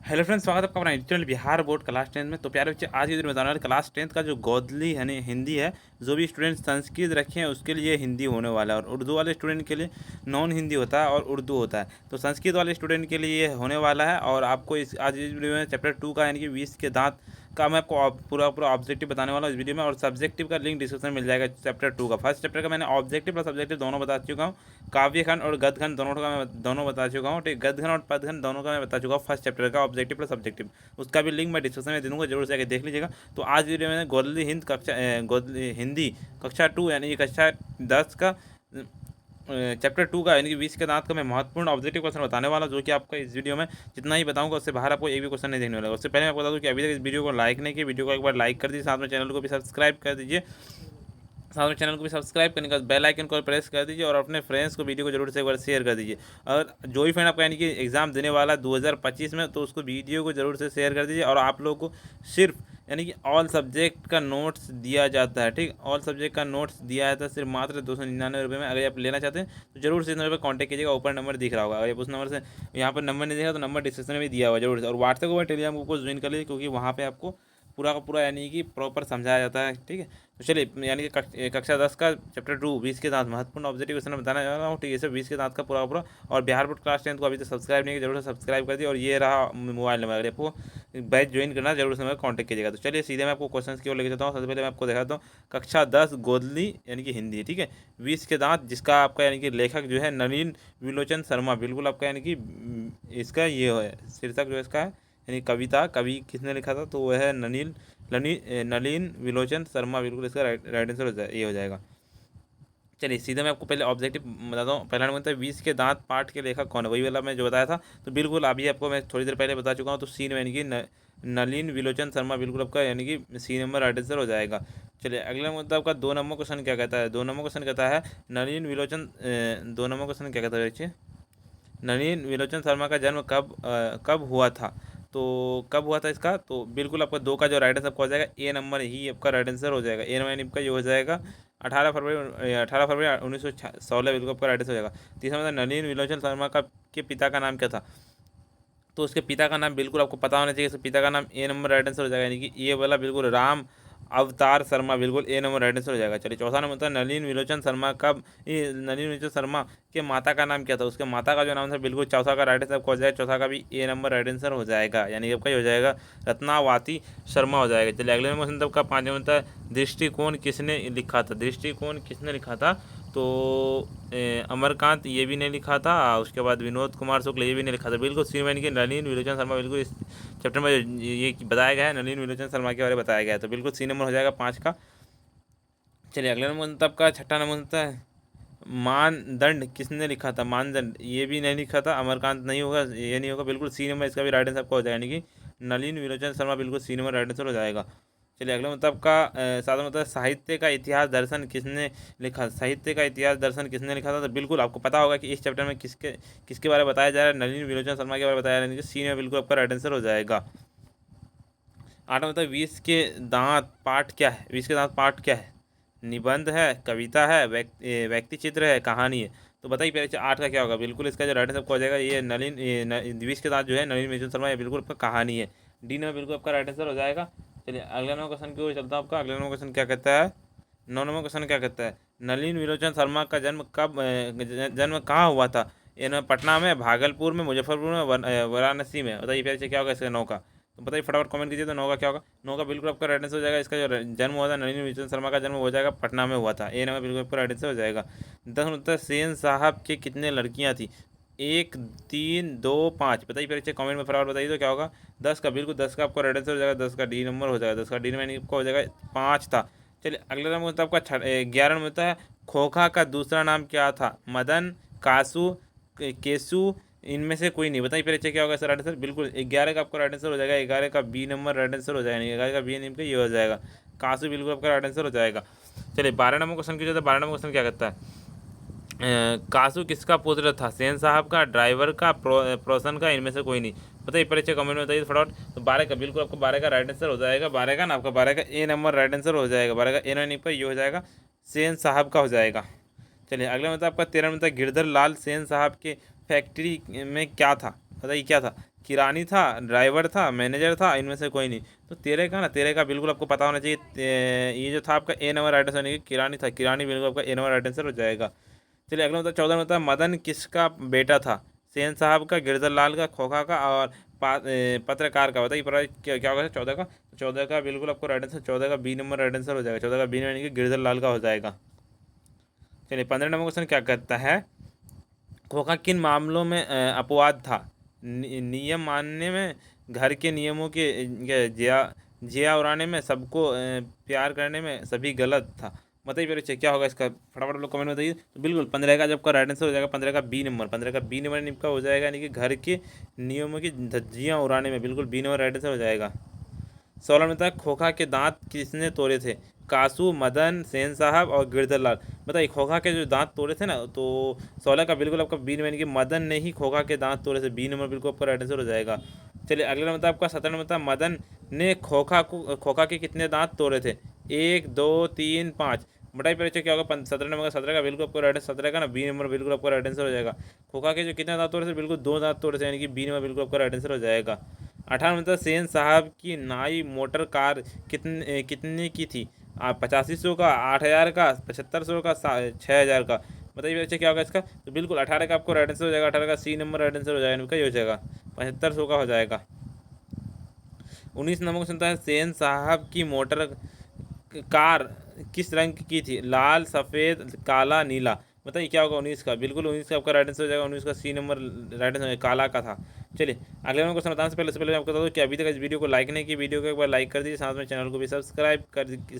Hello friends, स्वागत है आपका अपना इंटरनल बिहार बोर्ड क्लास 10 में। तो प्यारे बच्चे, आज की वीडियो में बताने वाले क्लास 10 का जो गोदली यानी हिंदी है, जो भी स्टूडेंट संस्कृत रखे हैं उसके लिए हिंदी होने वाला है, और उर्दू वाले स्टूडेंट के लिए नॉन हिंदी होता है और उर्दू होता है। तो संस्कृत वाले स्टूडेंट के लिए ये होने वाला है। और आपको आज इस वीडियो में चैप्टर 2 का यानी कि 20 के दांत का मैं आपको पूरा ऑब्जेक्टिव बताने वाला हूँ इस वीडियो में, और सब्जेक्टिव का लिंक डिस्क्रिप्शन में मिल जाएगा। चैप्टर 2 का फर्स्ट चैप्टर का मैंने ऑब्जेक्टिव और सब्जेक्टिव दोनों बता चुका हूँ। काव्य खंड और गद्य खंड दोनों का मैं बता चुका हूँ। ठीक, गद्य खंड और पद खंड दोनों का मैं बता चुका हूँ फर्स्ट चैप्टर का ऑब्जेक्टिव प्लस सब्जेक्टिव। उसका भी लिंक मैं डिस्क्रिप्शन में दे दूँगा, जरूर से आके देख लीजिएगा। तो आज वीडियो में गोदली गोदली हिंदी कक्षा 2 यानी कि कक्षा 10 का चैप्टर 2 का यानी कि 20 के दांत का मैं महत्वपूर्ण ऑब्जेक्टिव क्वेश्चन बताने वाला, जो कि आपका इस वीडियो में जितना ही बताऊंगा उससे बाहर आपको एक भी क्वेश्चन नहीं देखने वाला। उससे पहले मैं बता दूं कि अभी तक इस वीडियो को लाइक नहीं किया, वीडियो को एक बार लाइक कर दीजिए, साथ में चैनल को भी सब्सक्राइब कर दीजिए। साथ में चैनल को भी सब्सक्राइब करने का बेल आइकन को प्रेस कर दीजिए, और अपने फ्रेंड्स को वीडियो को जरूर से एक बार शेयर कर दीजिए। और जो भी फ्रेंड आपका यानी कि एग्ज़ाम देने वाला 2025 में, तो उसको वीडियो को जरूर से शेयर कर दीजिए। और आप लोगों को सिर्फ यानी कि ऑल सब्जेक्ट का नोट्स दिया जाता है। ठीक, ऑल सब्जेक्ट का नोट्स दिया जाता है सिर्फ मात्र 299 रुपये में। अगर आप लेना चाहते हैं तो जरूर से इस नंबर पर कॉन्टैक्ट कीजिएगा, ऊपर नंबर दिख रहा होगा। अगर उस नंबर से यहाँ पर नंबर नहीं दिखेगा तो नंबर डिस्क्रिप्शन में भी दिया हुआ जरूर से। और व्हाट्सएप और टेलीग्राम को ज्वाइन कर लीजिए, क्योंकि वहाँ पर आपको पूरा का पूरा यानी कि प्रॉपर समझाया जाता है। ठीक है, तो चलिए यानी कि कक्षा 10 का चैप्टर 2 20 के दांत महत्वपूर्ण ऑब्जेक्टिव क्वेश्चन बताने जा रहा हूँ। ठीक है, सब 20 के दांत का पूरा पूरा। और बिहार बोर्ड क्लास 10 को अभी तक सब्सक्राइब नहीं किया, जरूर से सब्सक्राइब कर दिए। और ये रहा मोबाइल नंबर, अगर आपको बैच ज्वाइन करना जरूर से मेरा कॉन्टैक्ट कीजिएगा। तो चलिए सीधे मैं आपको क्वेश्चन की ओर लेके जाता हूँ। सबसे पहले मैं आपको दिखाता हूँ कक्षा 10 गोदली यानी कि हिंदी। ठीक है, 20 के दांत, जिसका आपका यानी कि लेखक जो है नलिन विलोचन शर्मा। बिल्कुल आपका यानी कि इसका ये है शीर्षक जो इसका है यानी कविता, कवि किसने लिखा था, तो वह है नलिन विलोचन शर्मा। बिल्कुल इसका राइट आंसर ये हो जाएगा। चलिए सीधे मैं आपको पहले ऑब्जेक्टिव बताता हूँ। पहला नंबर है 20 के दांत पाठ के लेखक कौन है, वही वाला मैं जो बताया था। तो बिल्कुल अभी आपको मैं थोड़ी देर पहले बता चुका हूँ। तो सी यानी कि नलिन विलोचन शर्मा, बिल्कुल आपका यानी कि सी नंबर राइट आंसर हो जाएगा। चलिए अगला मुद्दा आपका 2 नंबर क्वेश्चन क्या कहता है। 2 नंबर क्वेश्चन कहता है नलिन विलोचन 2 नंबर क्वेश्चन क्या कहता है बच्चे, नलिन विलोचन शर्मा का जन्म कब हुआ था। तो कब हुआ था इसका, तो बिल्कुल आपका 2 का जो राइट आंसर हो जाएगा ए नंबर ही आपका राइट आंसर हो जाएगा। ए नंबर आपका ये हो जाएगा 18 फरवरी 1916, बिल्कुल आपका राइट आंसर हो जाएगा। तीसरा मतलब नलिन विलोचन शर्मा का के पिता का नाम क्या था। तो उसके पिता का नाम बिल्कुल आपको पता होना चाहिए। उसके पिता का नाम ए नंबर राइट आंसर हो जाएगा, यानी कि ये वाला बिल्कुल राम अवतार शर्मा, बिल्कुल ए नंबर राइट आंसर हो जाएगा। चलिए चौथा नंबर था नलिन विलोचन शर्मा का नलिन विलोचन शर्मा के माता का नाम क्या था। उसके माता का जो नाम था बिल्कुल चौथा का राइट आंसर हो जाएगा। चौथा का भी ए नंबर राइट आंसर हो जाएगा, यानी आपका हो जाएगा रत्नावती शर्मा हो जाएगा। चलिए अगले नंबर तब का 5 नंबर था दृष्टिकोण किसने लिखा था। दृष्टिकोण किसने लिखा था, तो अमरकांत ये भी नहीं लिखा था। उसके बाद विनोद कुमार शुक्ल ये भी नहीं लिखा था। बिल्कुल सी यानी कि नलिन विलोचन शर्मा, बिल्कुल इस चैप्टर में ये बताया गया है, नलिन विलोचन शर्मा के बारे में बताया गया है। तो बिल्कुल सी नंबर हो जाएगा 5 का। चलिए अगले नंबर तब का छठा नंबर होता है मानदंड किसने लिखा था। मानदंड ये भी नहीं लिखा था, अमरकांत नहीं होगा, ये नहीं होगा। बिल्कुल सी नंबर इसका भी राइट आंसर आपका हो जाएगा, यानी कि नलिन विलोचन शर्मा, बिल्कुल सी नंबर राइट आंसर हो जाएगा। चलिए अगला मतलब का सातवां मतलब साहित्य का इतिहास दर्शन किसने लिखा। साहित्य का इतिहास दर्शन किसने लिखा था, तो बिल्कुल आपको पता होगा कि इस चैप्टर में किसके बारे में बताया जा रहा है। नलिन विलोचन शर्मा के बारे में बताया जा रहा है, सी में बिल्कुल आपका राइट आंसर हो जाएगा। आठवां मतलब 20 के दांत पाठ क्या है। 20 के दांत पाठ क्या है, निबंध है, कविता है, व्यक्ति चित्र है, कहानी है। तो बताइए पहले 8 का क्या होगा। बिल्कुल इसका जो राइट आंसर हो जाएगा ये नलिन 20 के दांत जो है नलिन विलोचन शर्मा, ये बिल्कुल आपका कहानी है। डी में बिल्कुल आपका राइट आंसर हो जाएगा। चलिए अगला नंबर क्वेश्चन की ओर चलता हूँ आपका। अगला नंबर क्वेश्चन क्या कहता है, 9 नंबर क्वेश्चन क्या कहता है नलिन विलोचन शर्मा का जन्म कहाँ हुआ था। ये पटना में, भागलपुर में, मुजफ्फरपुर में, वाराणसी में। बताइए पहले क्या होगा इसका 9 का। तो बताइए फटाफट कमेंट कीजिए। तो 9 का क्या होगा, 9 का बिल्कुल आपका राइट आंसर हो जाएगा। इसका जो जन्म हुआ था नलिन विलोचन शर्मा का जन्म हो जाएगा पटना में हुआ था। ए नंबर बिल्कुल आपका राइट आंसर हो जाएगा। 10 उत्तर सेन साहब के कितने लड़कियाँ थी। 1 3 2 5। बताइए पहले कमेंट में फटाफट बताइए तो क्या होगा। 10 का बिल्कुल 10 का आपका राइट आंसर हो जाएगा। 10 का डी नंबर हो जाएगा। 10 का डी नंबर आपका हो जाएगा 5 था। चलिए अगला नंबर होता है आपका 11 नंबर होता है खोखा का दूसरा नाम क्या था। मदन, कासू, केसु, इनमें से कोई नहीं। बताइए पहले क्या होगा सर राइट आंसर। बिल्कुल 11 का आपका राइट आंसर हो जाएगा। 11 का बी नंबर राइट आंसर हो जाएगा। 11 का बी नंबर ये हो जाएगा कासू, बिल्कुल आपका राइट आंसर हो जाएगा। चलिए 12 नंबर क्वेश्चन की जो 12 नंबर क्वेश्चन क्या कहता है कासू किसका पुत्र था। सेन साहब का, ड्राइवर का, प्रोसन का, इनमें से कोई नहीं। बताइए परीक्षा कमेंट में बताइए फटाफट। तो 12 का बिल्कुल आपको 12 का राइट आंसर हो जाएगा। 12 का ना आपका 12 का ए नंबर राइट आंसर हो जाएगा। 12 का ए नंबर पर ये हो जाएगा सेन साहब का हो जाएगा। चलिए अगला मतलब आपका 13 मतलब गिरधर लाल सेन साहब के फैक्ट्री में क्या था। बताइए क्या था, किरानी था, ड्राइवर था, मैनेजर था, इनमें से कोई नहीं। तो 13 का ना, 13 का बिल्कुल आपको पता होना चाहिए। ये जो था आपका ए नंबर राइट आंसर, यानी कि किरानी था, किरानी बिल्कुल आपका ए नंबर राइट आंसर हो जाएगा। चलिए अगला मतलब 14 में होता है मदन किसका बेटा था? सेन साहब का, गिरधर लाल का, खोखा का और पत्रकार का। बताइए पर क्या क्या होगा 14 का? तो 14 का बिल्कुल आपको राइट आंसर, 14 का बी नंबर राइट आंसर हो जाएगा। 14 का बी यानी कि गिरधर लाल का हो जाएगा। चलिए 15 नंबर क्वेश्चन क्या कहता है? खोखा किन मामलों में अपवाद था? नियम मानने में, घर के नियमों के जिया उड़ाने में, सबको प्यार करने में, सभी गलत था। बताइए फिर क्या होगा इसका, फटाफट लोग कमेंट में बताइए। तो बिल्कुल 15 का जब का राइट आंसर हो जाएगा 15 का बी नंबर, 15 का बी नंबर निपका हो जाएगा, यानी कि घर के नियमों की धज्जियाँ उड़ाने में, बिल्कुल बी नंबर राइट आंसर हो जाएगा। 16 में था खोखा के दांत किसने तोड़े थे? कासू, मदन, सेन साहब और गिरधर लाल। बताइए खोखा के जो दांत तोड़े थे ना, तो 16 का बिल्कुल आपका बी यानी कि मदन ने ही खोखा के दांत तोड़े थे। बी नंबर बिल्कुल आपका राइट आंसर हो जाएगा। चलिए अगला मतलब आपका 17 में था मदन ने खोखा के कितने दांत तोड़े थे? 1, 2, 3, 5। बताइए परीक्षा क्या होगा 17 नंबर का? 17 का बिल्कुल आपको राइट, 17 का ना बी नंबर बिल्कुल आपका राइट आंसर हो जाएगा। खोखा के जो कितने दांत तोड़े थे? बिल्कुल 2 दांत तोड़े थे, यानी कि बी नंबर बिल्कुल आपका राइट आंसर हो जाएगा। 18 में था सेन साहब की नई मोटर कार कितने की थी? 8500 का, 8000 का, 7500 का, 6000 का। बताइए बच्चे क्या होगा इसका? तो बिल्कुल 18 का आपको राइट आंसर हो जाएगा। 18 का सी नंबर राइट आंसर हो जाएगा, इनका ये हो जाएगा 7500 का हो जाएगा। 19 नंबर को सुनता है सेन साहब की मोटर कार किस रंग की थी? लाल, सफ़ेद, काला, नीला। बताइए क्या होगा 19 का? बिल्कुल 19 का आपका राइट आंसर हो जाएगा। 19 का सी नंबर राइट आंसर काला का था। चलिए अगले नंबर क्वेश्चन बताने से पहले मैं आपको बता दूँ कि अभी तक इस वीडियो को लाइक नहीं की, वीडियो को एक बार लाइक कर दीजिए, साथ में चैनल को भी सब्सक्राइब कर दीजिए,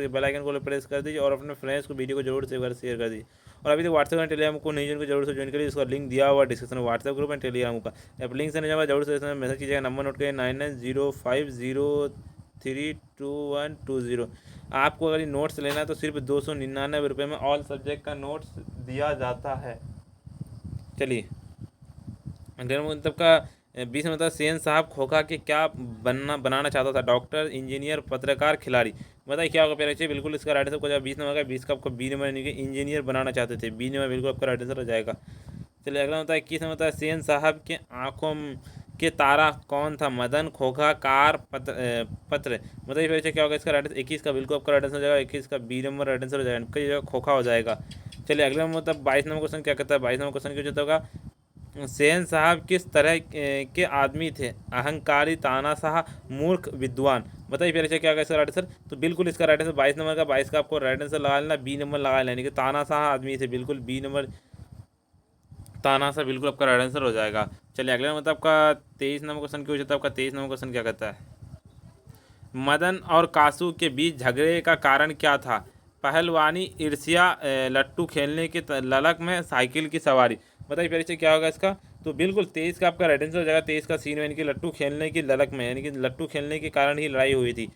बेल आइकन को प्रेस कर दीजिए और अपने फ्रेंड्स को वीडियो को जरूर से एक बार शेयर कर दीजिए। और अभी तक व्हाट्सएप एंड टेलीग्राम को नहीं ज्वाइन को जरूर से ज्वाइन करिए, इसका लिंक दिया हुआ डिस्क्रिप्शन में व्हाट्सएप ग्रुप एंड टेलीग्राम का। आप लिंक से नहीं जाएगा जरूर से मैसेज कीजिएगा, नंबर नोट करिए 9905032120। आपको अगर ये नोट्स लेना है तो सिर्फ 299 रुपये में ऑल सब्जेक्ट का नोट्स दिया जाता है। चलिए मतलब का 20 में था सेन साहब खोखा के क्या बनाना चाहता था? डॉक्टर, इंजीनियर, पत्रकार, खिलाड़ी। बताइए क्या होगा पेर? बिल्कुल इसका राइट आंसर को 20 नंबर का, 20 का आपको बी नंबर यानी कि इंजीनियर बनाना चाहते थे। बी नंबर बिल्कुल आपका राइट आंसर हो जाएगा। चलिए अगला होता है 21 में होता है सेन साहब के आंखों के तारा कौन था? मदन, खोखा, कार, पत्र। बताइए फिर क्या होगा इसका राइट? 21 का बिल्कुल आपका राइट आंसर हो जाएगा। 21 का बी नंबर राइट आंसर हो जाएगा, कई जगह खोखा हो जाएगा। चलिए अगला मतलब 22 नंबर क्वेश्चन क्या कहता है? 22 नंबर क्वेश्चन क्यों होगा? सेन साहब किस तरह के आदमी थे? अहंकारी, तानाशाह, मूर्ख, विद्वान। बताइए फिर क्या होगा इसका राइट आंसर? तो बिल्कुल इसका राइट आंसर 22 नंबर का, 22 का आपको राइट आंसर लगा लेना, बी नंबर लगा लेना, यानी कि तानाशाह आदमी थे। बिल्कुल बी नंबर तानाशाह बिल्कुल आपका राइट आंसर हो जाएगा। चलिए अगला मतलब आपका 23 नंबर क्वेश्चन क्यों होता है? आपका 23 नंबर क्वेश्चन क्या कहता है? मदन और कासू के बीच झगड़े का कारण क्या था? पहलवानी, ईर्ष्या, लट्टू खेलने की ललक में, साइकिल की सवारी। बताइए फिर से क्या होगा इसका? तो बिल्कुल 23 का आपका राइट आंसर हो जाएगा। 23 का सीन में, यानी कि लट्टू खेलने की ललक में, यानी कि लट्टू खेलने के कारण ही लड़ाई हुई थी,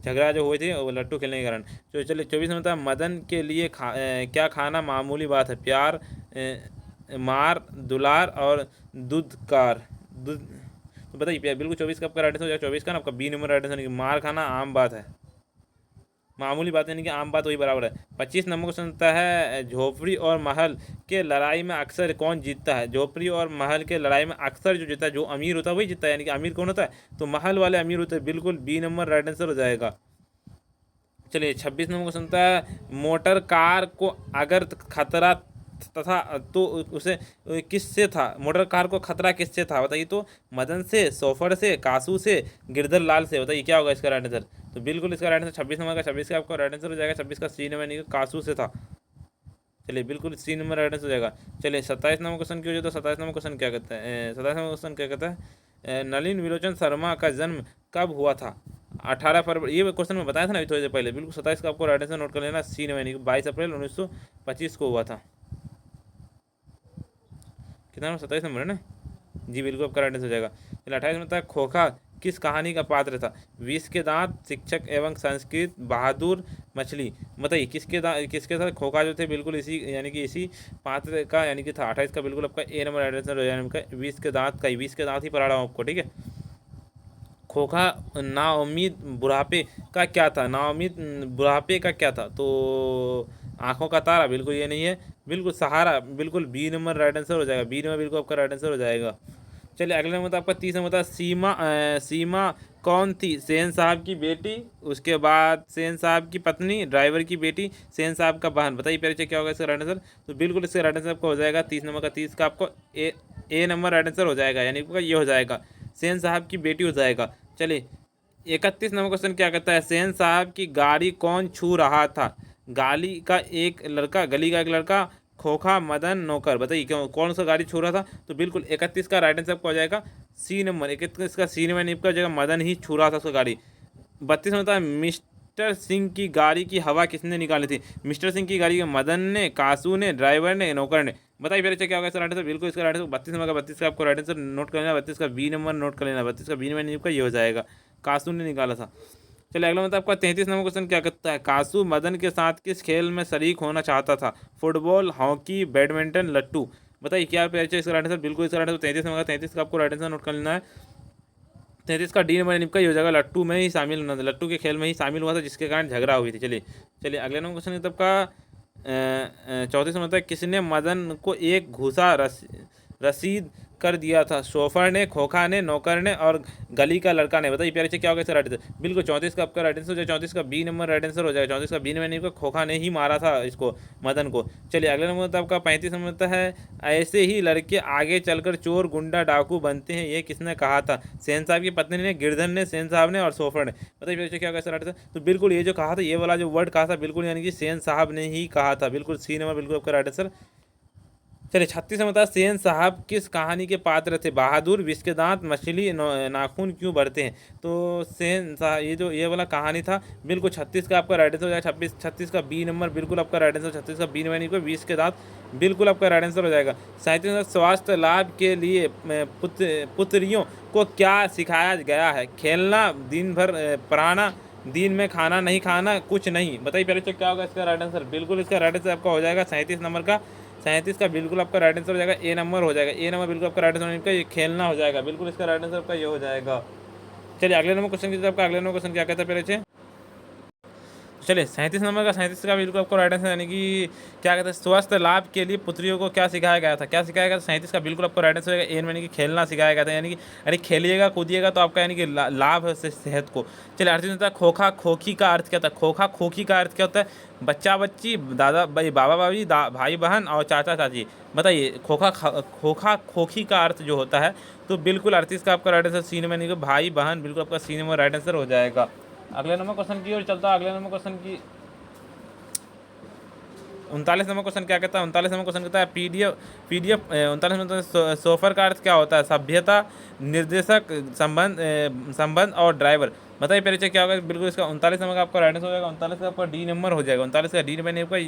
झगड़ा जो हुई थी वो लट्टू खेलने के कारण। तो चलिए 24 में होता है मदन के लिए क्या खाना मामूली बात है? प्यार, मार, दुलार और दूधकार दूध। तो बताइए बिल्कुल 24 का आपका राइट आंसर हो जाएगा। 24 का ना आपका बी नंबर राइट आंसर, मार खाना आम बात है, मामूली बात यानी कि आम बात वही बराबर है। 25 नंबर को सुनता है झोपड़ी और महल के लड़ाई में अक्सर कौन जीतता है? झोपड़ी और महल के लड़ाई में अक्सर जो जीता है, जो अमीर होता है वही जीतता है, यानी कि अमीर कौन होता है? तो महल वाले अमीर होते हैं। बिल्कुल बी नंबर राइट आंसर हो जाएगा। चलिए 26 नंबर को सुनता है मोटर कार को अगर खतरा तथा तो उसे किससे था? मोटर कार को खतरा किससे था? बताइए तो मदन से, सोफर से, कासू से, गिरधर लाल से। बताइए क्या होगा इसका राइट आंसर? तो बिल्कुल इसका राइट आंसर 26 नंबर का, 26 का आपका राइट आंसर हो जाएगा। 26 का सी नंबर नहीं, कासू से था। चलिए बिल्कुल सी नंबर राइट आंसर हो जाएगा। चलिए 27 नंबर क्वेश्चन क्यों? तो 27 नंबर क्वेश्चन क्या कहता है? 27 नंबर क्वेश्चन क्या कहता है? नलिन विलोचन शर्मा का जन्म कब हुआ था? 18 फरवरी। ये क्वेश्चन मैं बताया था ना अभी थोड़ी देर पहले। बिल्कुल 27 का आपको राइट आंसर नोट कर लेना, सी नंबर यानी कि 22 अप्रैल 1925 को हुआ था। कितना नंबर? 27 नंबर है ना जी, बिल्कुल आपका राइट आंसर हो जाएगा। चलिए 28 में था खोखा किस कहानी का पात्र था? विष के दांत, शिक्षक एवं संस्कृत, बहादुर, मछली। बताइए किसके साथ खोखा जो थे? बिल्कुल इसी यानी कि इसी पात्र का यानी कि था। 28 का बिल्कुल आपका ए नंबर राइट आंसर हो जाएगा। विष के दांत का, विष के दांत ही पढ़ा रहा हूँ आपको, ठीक है। खोखा नाउम्मीद बुढ़ापे का क्या था? नाउम्मीद बुढ़ापे का क्या था? तो आंखों का तारा, बिल्कुल ये नहीं है। बिल्कुल सहारा, बिल्कुल बी नंबर राइट आंसर हो जाएगा। बी नंबर बिल्कुल आपका राइट आंसर हो जाएगा। चलिए अगले नंबर आपका 30 नंबर था, सीमा कौन थी? सेन साहब की बेटी, उसके बाद सेन साहब की पत्नी, ड्राइवर की बेटी, सेन साहब का बहन। बताइए पहले क्या होगा इसका राइट आंसर? तो बिल्कुल इसका राइट आंसर आपको हो जाएगा 30 नंबर का 30 का आपको ए नंबर राइट आंसर हो जाएगा, यानी आपका ये हो जाएगा, सेन साहब की बेटी हो जाएगा। चलिए 31 नंबर क्वेश्चन क्या कहता है? सेन साहब की गाड़ी कौन छू रहा था? गली का एक लड़का, खोखा, मदन, नौकर। बताइए क्यों, कौन सा गाड़ी छू रहा था? तो बिल्कुल 31 का राइट आंसर आपको हो जाएगा सी नंबर, 31 का सी नंबर निपका जगह मदन ही छू रहा था उसका गाड़ी। 32 में होता है, मिस्टर सिंह की गाड़ी की हवा किसने निकाली थी? मिस्टर सिंह की गाड़ी मदन ने, कासू ने, ड्राइवर ने, नौकर ने। बताइए फिर क्या होगा इसका राइट आंसर? बिल्कुल इसका राइट आंसर 32 नंबर का 32 का आपको राइट आंसर नोट कर लेना, 32 का बी नंबर नोट कर लेना, 32 का बी नंबर निपका ये हो जाएगा, कासू ने निकाला था। चलिए अगला मतलब आपका 33 नंबर क्वेश्चन क्या कहता है? कासू मदन के साथ किस खेल में शरीक होना चाहता था? फुटबॉल, हॉकी, बैडमिंटन, लट्टू। बताइए क्या पहले इसका राइट आंसर? बिल्कुल इसका राइट आंसर 33 नंबर का 33 का आपको राइट आंसर नोट कर लेना है, 33 का डी नंबर निपका ये हो जाएगा, लट्टू में ही शामिल होना था, लट्टू के खेल में ही शामिल हुआ था जिसके कारण झगड़ा हुई थी। चलिए चलिए अगले नंबर क्वेश्चन तब का 34 नंबर है, किसने मदन को एक घूसा रसीद कर दिया था? शोफर ने, खोखा ने, नौकर ने और गली का लड़का ने। बताइए प्यारे से क्या होगा इसका राइट आंसर? बिल्कुल 34 का आपका राइट आंसर हो जाएगा, 34 का बी नंबर राइट आंसर हो जाएगा, 34 का बी नंबर नहीं, खोखा ने ही मारा था इसको, मदन को। चलिए अगले नंबर तो आपका 35 नंबर है, ऐसे ही लड़के आगे चलकर चोर, गुंडा, डाकू बनते हैं, ये किसने कहा था? सेन साहब की पत्नी ने, गिरधर ने, सेन साहब ने और सोफर ने। बताइए प्यारे से क्या होगा इसका राइट आंसर? तो बिल्कुल ये जो कहा था, ये वाला जो वर्ड कहा था, बिल्कुल यानी कि सेन साहब ने ही कहा था, बिल्कुल सी नंबर बिल्कुल आपका राइट आंसर। चलिए 36 में बता, सेन साहब किस कहानी के पात्र थे? बहादुर, विष के दांत, मछली, नाखून क्यों बढ़ते हैं? तो सेन साहब ये वाला कहानी था, बिल्कुल 36 का आपका राइट आंसर हो जाएगा, 36 का बी नंबर बिल्कुल आपका राइट आंसर, 36 का बी नंबर को, विष के दांत बिल्कुल आपका राइट आंसर हो जाएगा। 37 स्वास्थ्य लाभ के लिए पुत्रियों को क्या सिखाया गया है? खेलना, दिन भर पढ़ाना, दिन में खाना नहीं खाना, कुछ नहीं। बताइए पहले चेक क्या होगा इसका राइट आंसर? बिल्कुल इसका राइट आंसर आपका हो जाएगा 37 नंबर का, 37 का बिल्कुल आपका राइट आंसर हो जाएगा, ए नंबर हो जाएगा, ए नंबर बिल्कुल आपका राइट आंसर ये खेलना हो जाएगा, बिल्कुल इसका राइट आंसर आपका ये हो जाएगा। चलिए अगले नंबर क्वेश्चन की आपका अगले नंबर क्वेश्चन क्या कहता है पहले से? चलिए 37 नंबर का 37 का बिल्कुल आपको राइट आंसर, यानी कि क्या कहते हैं, स्वास्थ्य लाभ के लिए पुत्रियों को क्या सिखाया गया था? क्या सिखाया गया था? 37 का बिल्कुल आपको राइट आंसर होगा, ए यानी कि खेलना सिखाया गया था, यानी कि अरे खेलिएगा कूदिएगा तो आपका यानी कि लाभ है सेहत को। चलिए 38 होता है, खोखा खोखी का अर्थ क्या होता है? खोखा खोखी का अर्थ क्या होता है? बच्चा बच्ची, दादा भाई, बाबा भाभी, भाई बहन और चाचा चाची। बताइए खोखा खोखी का अर्थ जो होता है, तो बिल्कुल 38 का आपका राइट आंसर सी नंबर, यानी कि भाई बहन, बिल्कुल आपका सी नंबर राइट आंसर हो जाएगा। अगले नंबर क्वेश्चन की ओर चलता है, अगले नंबर क्वेश्चन की 39 नंबर क्वेश्चन क्या कहता है? 39 नंबर क्वेश्चन कहता है, पीडीएफ 39 नंबर सोफर का अर्थ क्या होता है? सभ्यता, निर्देशक, संबंध और ड्राइवर। बताइए पहले क्या होगा? बिल्कुल इसका 39 नंबर का आपका राइट आंसर हो जाएगा, 39 का आपका डी नंबर हो जाएगा, 39 का डी नंबर नहीं होगा,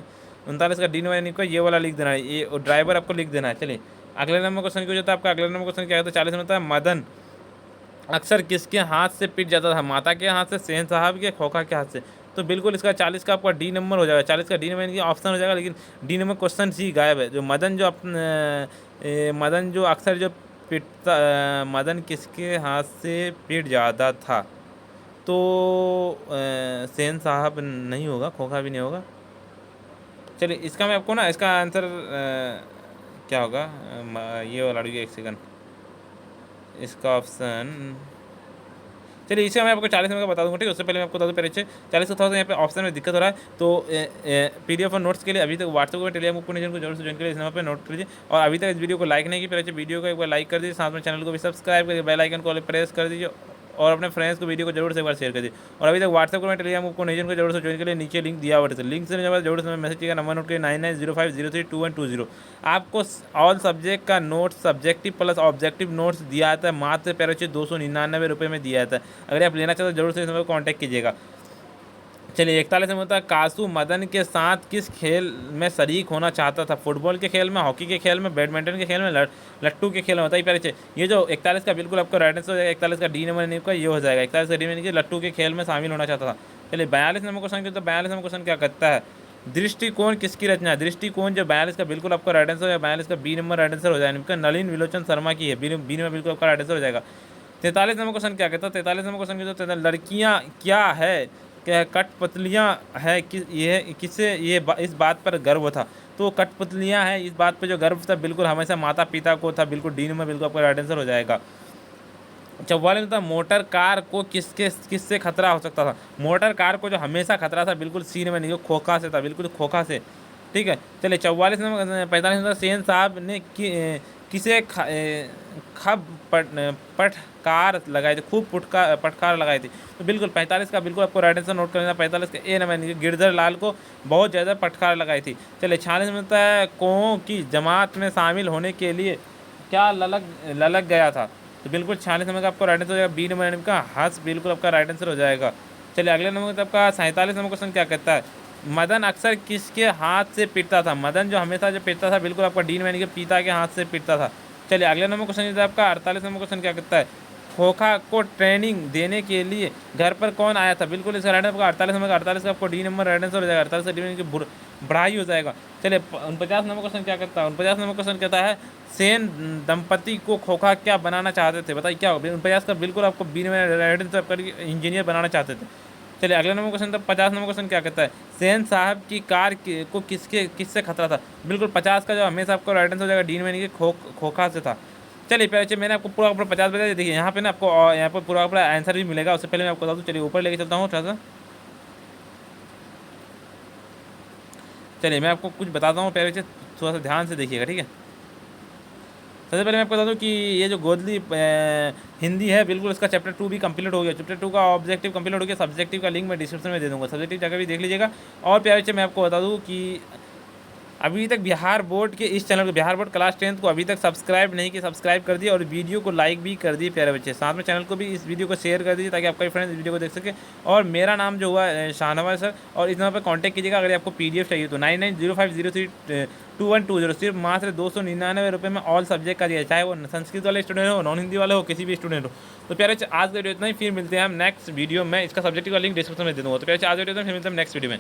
39 का डी नंबर नहीं होगा, ये वाला लिख देना है, ये ड्राइवर आपको लिख देना है। चलिए अगले नंबर क्वेश्चन क्या होता है आपका? अगले नंबर क्वेश्चन क्या होता है? 40 नंबर मदन अक्सर किसके हाथ से पिट जाता था? माता के हाथ से, सेन साहब के, खोखा के हाथ से। तो बिल्कुल इसका 40 का आपका डी नंबर हो जाएगा, 40 का डी नंबर ऑप्शन हो जाएगा, लेकिन डी नंबर क्वेश्चन सी गायब है। जो मदन जो अक्सर जो पिटता, मदन किसके हाथ से पिट जाता था? तो सेन साहब नहीं होगा, खोखा भी नहीं होगा। चलिए इसका मैं आपको ना इसका आंसर क्या होगा, ये वाला एक सेकंड, इसका ऑप्शन, चलिए इसे मैं आपको 40 नंबर का बता दूंगा, ठीक है? उससे पहले मैं आपको बता दूँ, पहले 40 का था यहाँ पे ऑप्शन में दिक्कत हो रहा है, तो पीडीएफ और नोट्स के लिए अभी तक व्हाट्सएप में टेलीग्राम को जरूर से ज्वाइन करिए, इस नंबर पे नोट कीजिए। और अभी तक इस वीडियो को लाइक नहीं की, पहले वीडियो को एक बार लाइक कर दीजिए, साथ में चैनल को भी सब्सक्राइब करिए, बेल आइकन को प्रेस कर दीजिए और अपने फ्रेंड्स को वीडियो को जरूर से एक बार शेयर कर दीजिए। और अभी तक व्हाट्सएप को टेलीग्राम को नहीं को जरूर से ज्वाइन करिए, नीचे लिंक दिया हुआ है, लिंक से जरूर से मैसेज किया, नंबर नोट करिए 9905032120। आपको ऑल सब्जेक्ट का notes, subjective plus objective notes दिया जाता है, मात्र पैरोचे 299 रुपये में दिया जाता है। अगर आप लेना चाहते हो जरूर से इस नंबर को कॉन्टैक्ट कीजिएगा। चलिए 41 में होता है, कासू मदन के साथ किस खेल में शरीक होना चाहता था? फुटबॉल के खेल में, हॉकी के खेल में, बैडमिंटन के खेल में, लट्टू के खेल में। बताइए पहले ये जो 41 का बिल्कुल आपका राइट आंसर हो जाएगा, 41 का डी नंबर नहीं का ये हो जाएगा, 41 का डी नंबर लट्टू के खेल में शामिल होना चाहता था। चलिए 42 नंबर क्वेश्चन, तो 42 नंबर क्वेश्चन क्या कहता है? दृष्टिकोण किसकी रचना है? दृष्टिकोण जो 42 का बिल्कुल आपका राइट आंसर हो जाएगा, 42 का बी नंबर राइट आंसर हो जाएगा, नलिन विलोचन शर्मा की है, बी नंबर बिल्कुल आपका राइट आंसर हो जाएगा। 43 नंबर क्वेश्चन क्या कहता है? 43 नंबर क्वेश्चन की, लड़कियाँ क्या है, क्या कठपुतलियाँ है, कि ये किससे इस बात पर गर्व था? तो कठपुतलियाँ हैं, इस बात पे जो गर्व था बिल्कुल हमेशा माता पिता को था। बिल्कुल डी नंबर बिल्कुल आपका राइट आंसर हो जाएगा। 44 में था मोटर कार को किससे खतरा हो सकता था। मोटर कार को जो हमेशा खतरा था बिल्कुल सी नंबर नहीं, खोखा से था, बिल्कुल खोखा से। ठीक है, चलिए 44 नंबर 45 नंबर सेन साहब ने किसे खब पटकार लगाई थी, खूब पटकार लगाई थी। तो बिल्कुल 45 का बिल्कुल आपको राइट आंसर नोट कर लेना। 45 का ए नंबर गिरधर लाल को बहुत ज़्यादा पटकार लगाई थी। चलिए 46 में होता है कों की जमात में शामिल होने के लिए क्या ललक गया था। तो बिल्कुल 46 नंबर का आपको राइट आंसर हो जाएगा बी नंबर का हंस, बिल्कुल आपका राइट आंसर हो जाएगा। चलिए अगले नंबर आपका 47 नंबर क्वेश्चन क्या कहता है, मदन अक्सर किसके हाथ से पीटता था। मदन जो हमेशा जो पीटता था बिल्कुल आपका डी नंबर के पिता के हाथ से पीटता था। चलिए अगले नंबर क्वेश्चन आपका 48 नंबर क्वेश्चन क्या कहता है, खोखा को ट्रेनिंग देने के लिए घर पर कौन आया था। बिल्कुल इसका राइट आंसर 48 नंबर का 48 का आपको डी नंबर राइट आंसर हो जाएगा। 48 का डी नंबर की बढ़ाई हो जाएगा। चलिए 49 नंबर क्वेश्चन क्या कहता है, 49 नंबर क्वेश्चन कहता है सेन दंपति को खोखा क्या बनाना चाहते थे। बताइए क्या होगा। 49 का बिल्कुल आपको बी नंबर राइट आंसर करके इंजीनियर बनाना चाहते थे। चलिए अगले नंबर क्वेश्चन था 50 नंबर क्वेश्चन क्या कहता है, सेन साहब की कार को किससे खतरा था। बिल्कुल 50 का जो हमेशा आपको राइट आंसर हो जाएगा डी नंबर के खोखा से था। चलिए पहले मैंने आपको पूरा 50 बता दिया। देखिए यहाँ पे ना आपको यहाँ पर पूरा आंसर भी मिलेगा। उससे पहले मैं आपको बता दूँ, चलिए ऊपर लेके चलता हूँ थोड़ा सा। चलिए मैं आपको कुछ बताता हूँ, पहले थोड़ा सा ध्यान से देखिएगा, ठीक है। सबसे पहले मैं आपको बता दूं कि ये जो गोदली हिंदी है बिल्कुल इसका चैप्टर 2 भी कंप्लीट हो गया। चैप्टर 2 का ऑब्जेक्टिव कंप्लीट हो गया। सब्जेक्टिव का लिंक मैं डिस्क्रिप्शन में दे दूंगा, सब्जेक्टिव जगह भी देख लीजिएगा। और प्यारे बच्चे मैं आपको बता दूं कि अभी तक बिहार बोर्ड के इस चैनल को, बिहार बोर्ड क्लास 10 को अभी तक सब्सक्राइब नहीं किया, सब्सक्राइब कर दिए और वीडियो को लाइक भी कर दिए प्यारे बच्चे। साथ में चैनल को भी इस वीडियो को शेयर कर दीजिए ताकि आपका फ्रेंड्स इस वीडियो को देख सके। और मेरा नाम जो हुआ शाहनवाज सर, और इस नंबर पर कॉन्टैक्ट कीजिएगा अगर आपको PDF चाहिए तो 9905032120। सिर्फ मात्र 299 रुपये में ऑल सब्जेक्ट का दिया, चाहे वो संस्कृत वाले स्टूडेंट हो, नॉन हिंदी वाले हो, किसी भी स्टूडेंट हो। तो प्यारे आज का वीडियो इतना ही, फिर मिलते हैं हम नेक्स्ट वीडियो में। इसका सब्जेक्ट का लिंक डिस्क्रिप्शन में दे दूँगा। तो प्यारे आज वीडियो में फिर मिलते हैं नेक्स्ट वीडियो में।